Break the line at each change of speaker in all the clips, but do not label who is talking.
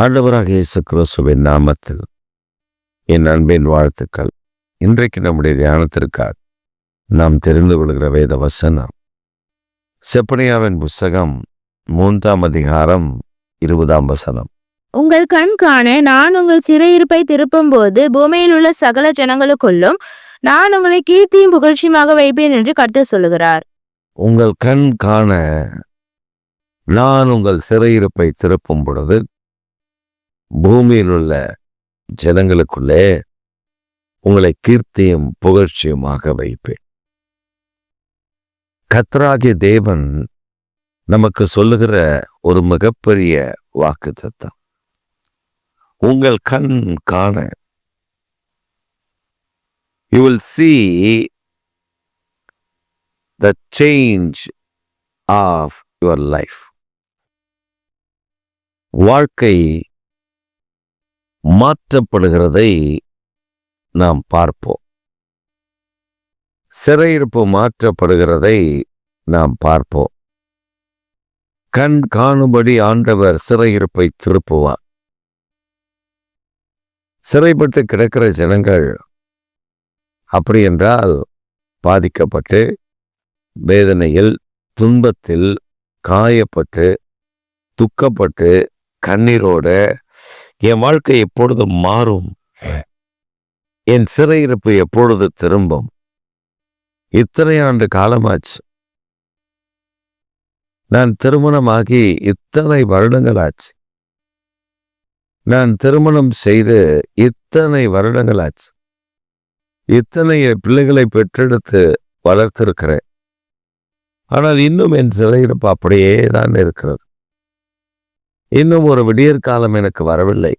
ஆண்டவராக இயேசு கிறிஸ்துவின் நாமத்தில் என் அன்பின் வாழ்த்துக்கள். இன்றைக்கு நம்முடைய தியானத்திற்காக நாம் தெரிந்து கொள்கிற வேத வசனம் செப்பனியாவின் புஸ்தகம் 3ஆம் அதிகாரம் 20ஆம் வசனம்.
உங்கள் கண் காண நான் உங்கள் சிறையிருப்பை திருப்பும் போது பூமியில் உள்ள சகல ஜனங்களுக்குள்ளும் நான் உங்களை கீர்த்தியும் புகழ்ச்சியுமாக வைப்பேன் என்று கர்த்தர் சொல்லுகிறார்.
உங்கள் கண் காண நான் உங்கள் சிறையிருப்பை திருப்பும் பொழுது பூமியில் உள்ள ஜனங்களுக்குள்ளே உங்களை கீர்த்தியும் புகழ்ச்சியுமாக வைப்பேன். கர்த்தராகிய தேவன் நமக்கு சொல்லுகிற ஒரு மிகப்பெரிய வாக்குத்தத்தம். உங்கள் கண் காண, you will see the change of your life. வாழ்க்கை மாற்றப்படுகிறதை நாம் பார்ப்போம். சிறையிருப்பு மாற்றப்படுகிறதை நாம் பார்ப்போம். கண் காணும்படி ஆண்டவர் சிறையிருப்பை திருப்புவார். சிறைப்பட்டு கிடக்கிற ஜனங்கள் அப்படி என்றால் பாதிக்கப்பட்டு வேதனையில், துன்பத்தில், காயப்பட்டு, துக்கப்பட்டு, கண்ணீரோட என் வாழ்க்கை எப்பொழுது மாறும், என் சிறையிருப்பு எப்பொழுது திரும்பும், இத்தனை ஆண்டு காலமாச்சு, நான் திருமணமாகி இத்தனை வருடங்களாச்சு, நான் திருமணம் செய்து இத்தனை வருடங்களாச்சு, இத்தனை பிள்ளைகளை பெற்றெடுத்து வளர்த்திருக்கிறேன், ஆனால் இன்னும் என் சிறையிருப்பு அப்படியே தான் இருக்கிறது, இன்னும் ஒரு விடியற் காலம் எனக்கு வரவில்லை.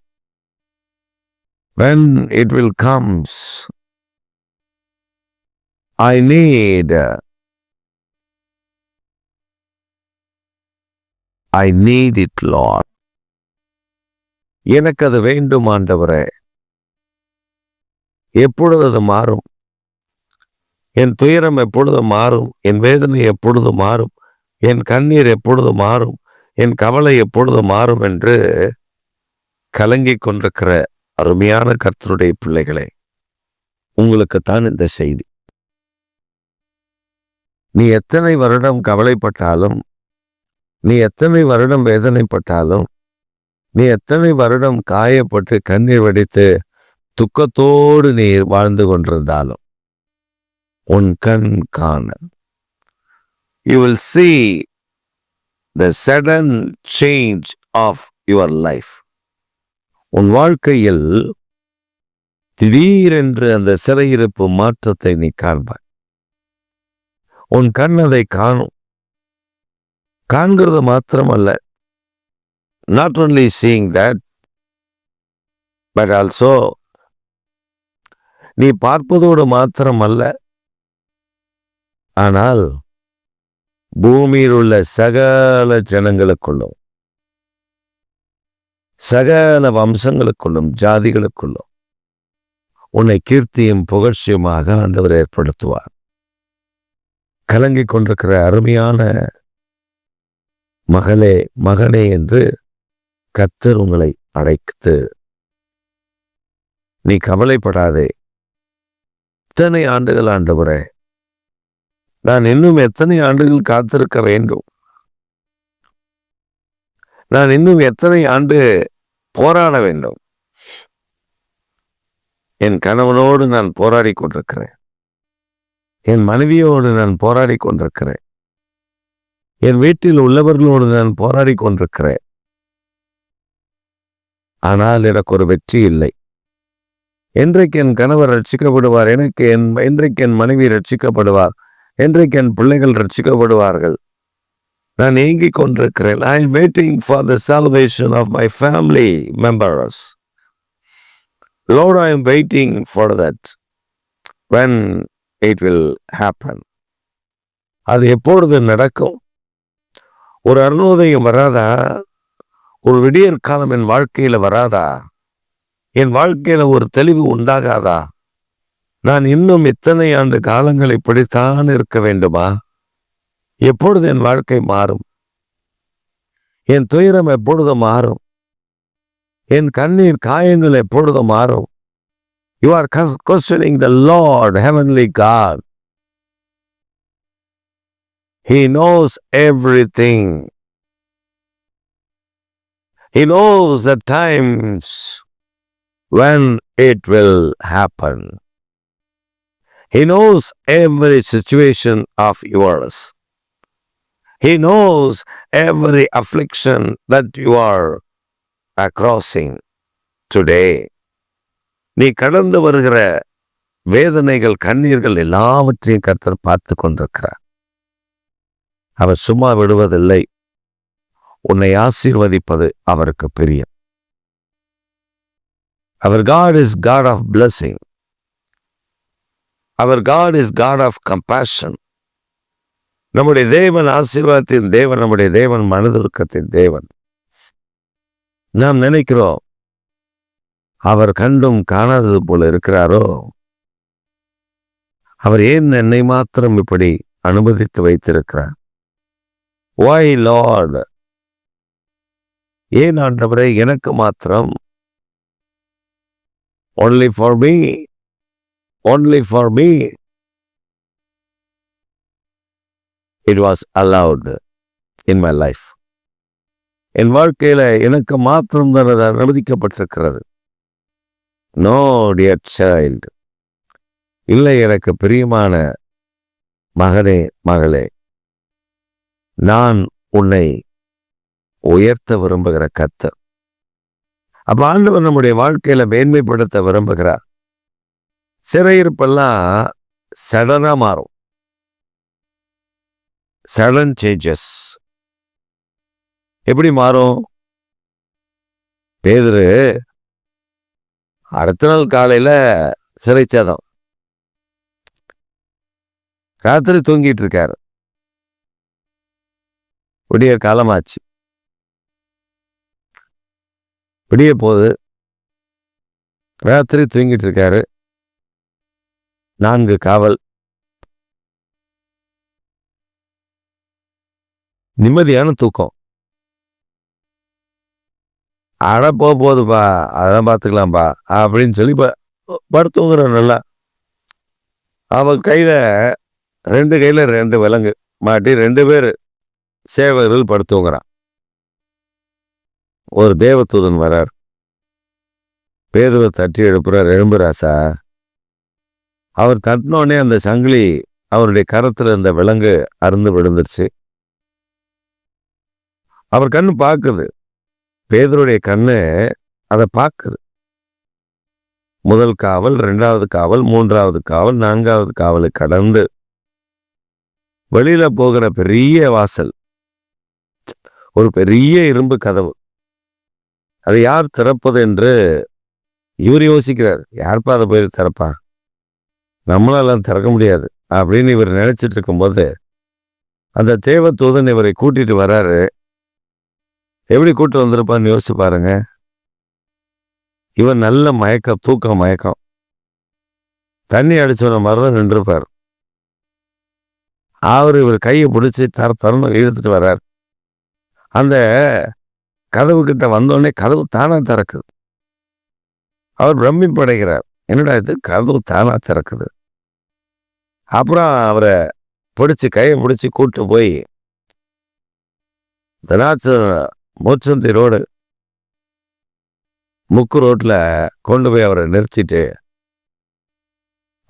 When it will comes, I need it, Lord. எனக்கு அது வேண்டும் ஆண்டவரே. எப்பொழுது அது மாறும்? என் துயரம் எப்பொழுது மாறும்? என் வேதனை எப்பொழுது மாறும்? என் கண்ணீர் எப்பொழுது மாறும்? என் கவலை எப்பொழுது மாறும் என்று கலங்கிக் கொண்டிருக்கிற அருமையான கர்த்தருடைய பிள்ளைகளே, உங்களுக்குத்தான் இந்த செய்தி. நீ எத்தனை வருடம் கவலைப்பட்டாலும், நீ எத்தனை வருடம் வேதனைப்பட்டாலும், நீ எத்தனை வருடம் காயப்பட்டு கண்ணீர் வடித்து துக்கத்தோடு நீ வாழ்ந்து கொண்டிருந்தாலும், உன் கண் காண, you will see the sudden change of your life. உன் வாழ்க்கையில் திடீரென்று அந்த சிறையிருப்பு மாற்றத்தை நீ காண்பாய். உன் கண் அதை காணும். காண்கிறது மாத்திரமல்ல, not only seeing that, but also நீ பார்ப்பதோடு மாத்திரமல்ல, ஆனால் பூமியில் உள்ள சகல ஜனங்களுக்குள்ளும், சகல வம்சங்களுக்குள்ளும், ஜாதிகளுக்குள்ளும் உன்னை கீர்த்தியும் புகழ்ச்சியுமாக ஆண்டவர் ஏற்படுத்துவார். கலங்கிக் கொண்டிருக்கிற அருமையான மகளே, மகனே என்று கர்த்தர் உங்களை அழைத்து, நீ கவலைப்படாதே. இத்தனை ஆண்டுகள் ஆண்டவரே, நான் இன்னும் எத்தனை ஆண்டுகள் காத்திருக்க வேண்டும்? நான் இன்னும் எத்தனை ஆண்டு போராட வேண்டும்? என் கணவனோடு நான் போராடி கொண்டிருக்கிறேன், என் மனைவியோடு நான் போராடி கொண்டிருக்கிறேன், என் வீட்டில் உள்ளவர்களோடு நான் போராடி கொண்டிருக்கிறேன், ஆனால் எனக்கு ஒரு வெற்றி இல்லை. என்றைக்கு என் கணவர் ரட்சிக்கப்படுவார்? என்றைக்கு என் மனைவி ரட்சிக்கப்படுவார்? என்றைக்கு என் பிள்ளைகள் ரட்சிக்கப்படுவார்கள்? நான் ஏங்கிக் கொண்டிருக்கிறேன். I am waiting for the salvation of my family members. Lord, I am waiting for that. When it will happen? அது எப்பொழுது நடக்கும்? ஒரு அருணோதயம் வராதா? ஒரு விடியற் காலம் என் வாழ்க்கையில வராதா? என் வாழ்க்கையில ஒரு தெளிவு உண்டாகாதா? நான் இன்னும் இத்தனை ஆண்டு காலங்கள் இப்படித்தான் இருக்க வேண்டுமா? எப்பொழுது என் வாழ்க்கை மாறும்? என் துயரம் எப்பொழுது மாறும்? என் கண்ணீர் காயங்கள் எப்பொழுது மாறும்? You are questioning the Lord, heavenly God. He knows everything. He knows the times when it will happen. He knows every situation of yours. He knows every affliction that you are crossing today. நீ கடந்து வருகிற வேதனைகள், கண்ணீர்கள் எல்லாவற்றையும் கர்த்தர் பார்த்து கொண்டிருக்கிறார். அவர் சும்மா விடுவதில்லை. உன்னை ஆசீர்வதிப்பது அவருக்கு பிரியம். Our God is God of blessing. Our God is God of compassion. நம்முடைய தேவன் ஆசீர்வாதத்தின் தேவன், நம்முடைய தேவன் மனதுருக்கத்தின் தேவன். நாம் நினைக்கிறோம் அவர் கண்டும் காணாதது போல இருக்கிறாரோ, அவர் ஏன் என்னை மாத்திரம் இப்படி அனுமதித்து வைத்திருக்கிறார்? Why Lord? ஏன் ஆண்டவரே எனக்கு மாத்திரம்? Only for me. Only for me. It was allowed in my life. என் வாழ்க்கையில எனக்கு மாத்திரம் தான் அது அனுமதிக்கப்பட்டிருக்கிறது. No dear child. இல்லை எனக்கு பிரியமான மகனே, மகளே, நான் உன்னை உயர்த்த விரும்புகிற கர்த்தர். அப்ப ஆண்டவர் நம்முடைய வாழ்க்கையில மேன்மைப்படுத்த விரும்புகிறார். சிறையிருப்பெல்லாம் சடனா மாறும். Sudden changes. எப்படி மாறும்? பேதுரு அடுத்த நாள் காலையில சிறைச்சாதம், ராத்திரி தூங்கிட்டு இருக்காரு. விடிய காலமாச்சு. விடிய போது ராத்திரி தூங்கிட்டு இருக்காரு. 4 காவல். நிம்மதியான தூக்கம். அட போதுப்பா, அதான் பார்த்துக்கலாம்ப்பா அப்படின்னு சொல்லி படுத்துங்கிறான். நல்லா அவன் கையில 2 கையில 2 விலங்கு மாட்டி 2 பேர் சேவகர்கள் படுத்துங்கிறான். ஒரு தேவதூதன் வரார். பேதுருவை தட்டி எழுப்புறார். எழும்புராசா. அவர் தட்டினோடனே அந்த சங்கிலி அவருடைய கரத்துல இருந்த விலங்கு அருந்து விழுந்துருச்சு. அவர் கண்ணு பார்க்குது. பேதுருடைய கண்ணு அதை பார்க்குது. முதல் காவல், 2வது காவல், 3வது காவல், 4வது காவலை கடந்து வெளியில போகிற பெரிய வாசல், ஒரு பெரிய இரும்பு கதவு. அதை யார் திறப்பது என்று இவர் யோசிக்கிறார். யார்ப்பா அதை போய் திறப்பா? நம்மளாலாம் திறக்க முடியாது அப்படின்னு இவர் நினைச்சிட்டு இருக்கும்போது அந்த தேவதூதன் இவரை கூட்டிட்டு வராரு. எப்படி கூட்டு வந்திருப்பான்னு யோசிச்சு பாருங்க. இவன் நல்ல மயக்கம், தூக்கம் மயக்கம். தண்ணி அடிச்சவன மாதிரிதான் நின்றுப்பார். இவர் கையை பிடிச்சி தருணம் இழுத்துட்டு வர்றார். அந்த கதவு கிட்ட வந்தோடனே கதவு தானா திறக்குது. அவர் பிரமிப்படைகிறார். என்னடா இது, கதவு தானா திறக்குது. அப்புறம் அவரை பிடிச்சி கையை பிடிச்சி கூட்டு போய் மோச்சந்தி ரோடு, முக்கு ரோட்ல கொண்டு போய் அவரை நிறுத்திட்டு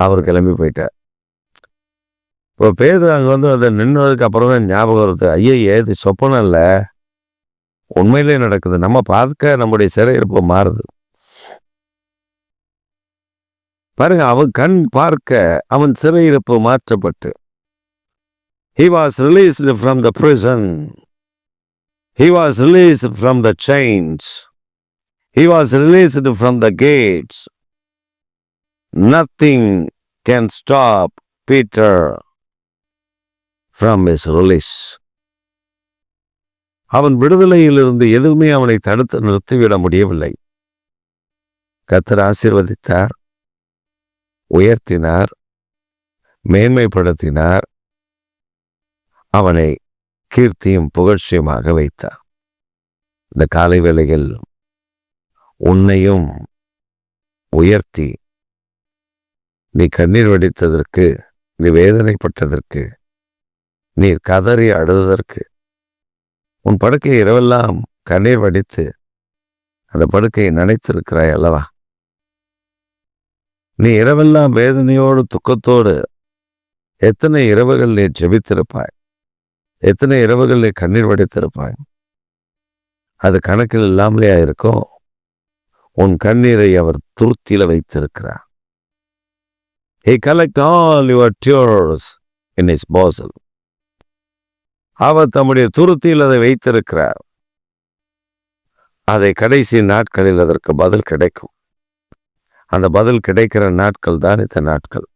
அவர் கிளம்பி போயிட்டார். இப்போ பேதுரு அங்கே வந்து அதை நின்னதுக்கு அப்புறம் தான் ஞாபகம் வருது. ஐயே, இது சொப்பனம் இல்லை, உண்மையிலே நடக்குது. நம்ம பார்க்க நம்முடைய சிறையிருப்பு மாறுது பாருங்க. அவன் கண் பார்க்க அவன் சிறையிருப்பு மாற்றப்பட்டு he was released from the prison. He was released from the chains. He was released from the gates. Nothing can stop Peter from his release. அவன் விடுதலையிலிருந்து எதுவுமே அவனை தடுத்து நிறுத்திவிட முடியவில்லை. கர்த்தர் ஆசீர்வதித்தார், உயர்த்தினார், மேன்மைப்படுத்தினார். அவனை கீர்த்தியும் புகழ்ச்சியுமாக வைத்தார். இந்த காலை வேளையில் உன்னையும் உயர்த்தி நீ கண்ணீர் வடித்ததற்கு, நீ வேதனைப்பட்டதற்கு, நீ கதறி அழுததற்கு, உன் படுக்கையை இரவெல்லாம் கண்ணீர் வடித்து அந்த படுக்கையை நனைத்திருக்கிறாய் அல்லவா? நீ இரவெல்லாம் வேதனையோடு துக்கத்தோடு எத்தனை இரவுகள் நீ ஜெபித்திருப்பாய், எத்தனை இரவுகள் நீ கண்ணீர் வடித்திருப்பாய். அது கணக்கில் இல்லாமலேயா இருக்கும். உன் கண்ணீரை அவர் துருத்தியில வைத்திருக்கிறார். He collect all your tears in his bosom. அவர் தம்முடைய துருத்தியில் அதை வைத்திருக்கிறார். அதை கடைசி நாட்களில் அதற்கு பதில் கிடைக்கும். அந்த பதில் கிடைக்கிற நாட்கள் தான் இந்த நாட்கள்.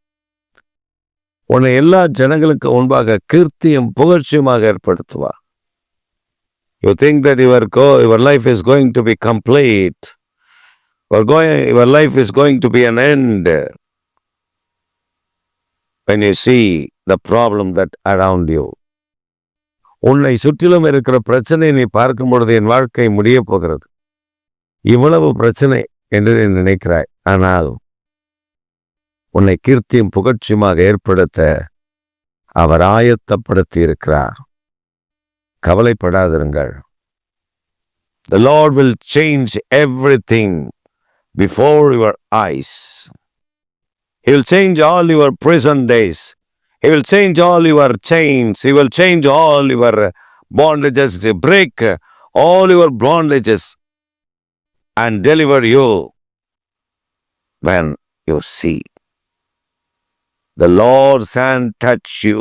உன்னை எல்லா ஜனங்களுக்கு முன்பாக கீர்த்தியும் புகழ்ச்சியுமாக ஏற்படுத்துவார். You think that your life is going to be complete. Your life is going to be an end when you see the problem that around you. உன்னை சுற்றிலும் இருக்கிற பிரச்சனை நீ பார்க்கும் பொழுது என் வாழ்க்கை முடிய போகிறது, இவ்வளவு பிரச்சனை என்று நீ நினைக்கிறாய். ஆனால் உன்னை கீர்த்தியும் புகழ்ச்சியுமாக ஏற்படுத்த அவர் ஆயத்தப்படுத்தி இருக்கிறார். கவலைப்படாதிருங்கள். The Lord will change everything before your eyes. He will change all your prison days. He will change all your chains. He will change all your bondages, break all your bondages and deliver you when you see the Lord's hand touch you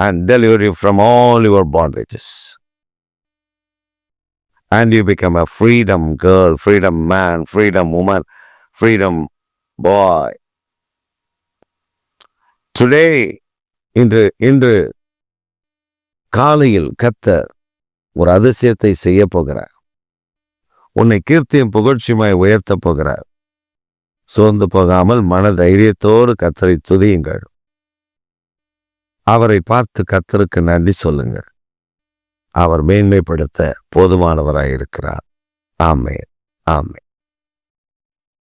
and deliver you from all your bondages. And you become a freedom girl, freedom man, freedom woman, freedom boy. Today, இன்று காலையில் கர்த்தர் ஒரு அதிசயத்தை செய்ய போகிறார். உன்னை கீர்த்தியும் புகழ்ச்சியுமாய் உயர்த்த போகிறார். சோர்ந்து போகாமல் மன தைரியத்தோடு கர்த்தரை துதியுங்கள். அவரை பார்த்து கர்த்தருக்கு நன்றி சொல்லுங்கள். அவர் மேன்மைப்படுத்த போதுமானவராயிருக்கிறார். ஆமென், ஆமென்.